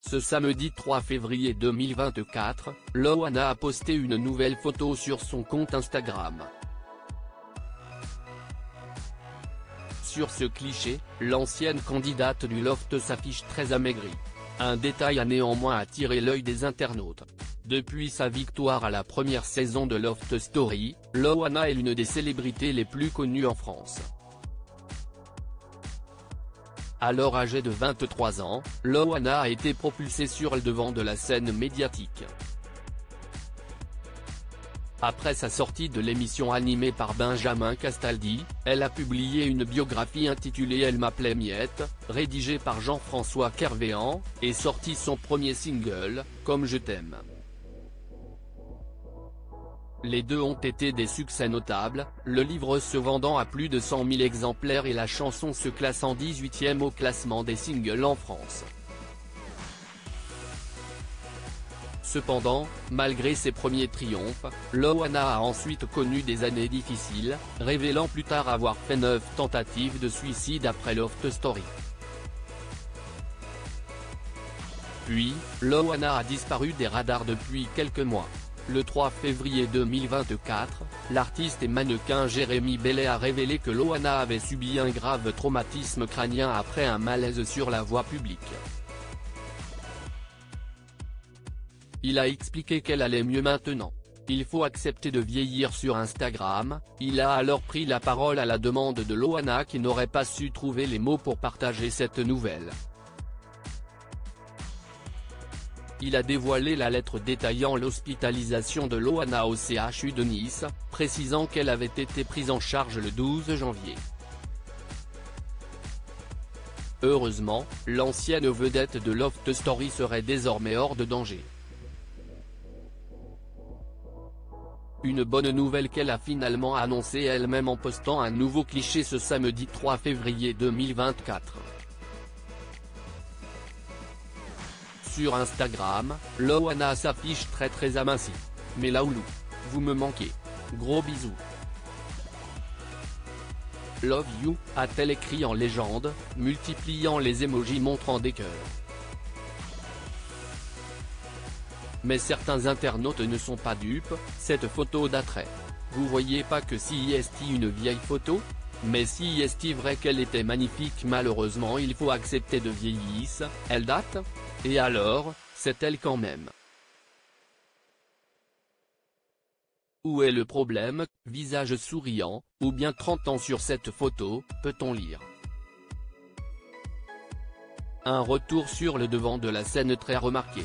Ce samedi 3 février 2024, Loana a posté une nouvelle photo sur son compte Instagram. Sur ce cliché, l'ancienne candidate du Loft s'affiche très amaigrie. Un détail a néanmoins attiré l'œil des internautes. Depuis sa victoire à la première saison de Loft Story, Loana est l'une des célébrités les plus connues en France. Alors âgée de 23 ans, Loana a été propulsée sur le devant de la scène médiatique. Après sa sortie de l'émission animée par Benjamin Castaldi, elle a publié une biographie intitulée Elle m'appelait Miette, rédigée par Jean-François Kervéan, et sorti son premier single, Comme je t'aime. Les deux ont été des succès notables, le livre se vendant à plus de 100 000 exemplaires et la chanson se classant 18e au classement des singles en France. Cependant, malgré ses premiers triomphes, Loana a ensuite connu des années difficiles, révélant plus tard avoir fait 9 tentatives de suicide après Loft Story. Puis, Loana a disparu des radars depuis quelques mois. Le 3 février 2024, l'artiste et mannequin Jérémy Bellet a révélé que Loana avait subi un grave traumatisme crânien après un malaise sur la voie publique. Il a expliqué qu'elle allait mieux maintenant. Il faut accepter de vieillir sur Instagram. Il a alors pris la parole à la demande de Loana qui n'aurait pas su trouver les mots pour partager cette nouvelle. Il a dévoilé la lettre détaillant l'hospitalisation de Loana au CHU de Nice, précisant qu'elle avait été prise en charge le 12 janvier. Heureusement, l'ancienne vedette de Loft Story serait désormais hors de danger. Une bonne nouvelle qu'elle a finalement annoncée elle-même en postant un nouveau cliché ce samedi 3 février 2024. Sur Instagram, Loana s'affiche très amincie. Mais Laoulou, vous me manquez. Gros bisous. Love you, a-t-elle écrit en légende, multipliant les émojis montrant des cœurs. Mais certains internautes ne sont pas dupes, cette photo daterait. Vous voyez pas que si est une vieille photo? Mais si est vrai qu'elle était magnifique, malheureusement il faut accepter de vieillisse, elle date? Et alors, c'est elle quand même. Où est le problème, visage souriant, ou bien 30 ans sur cette photo, peut-on lire. Un retour sur le devant de la scène très remarqué.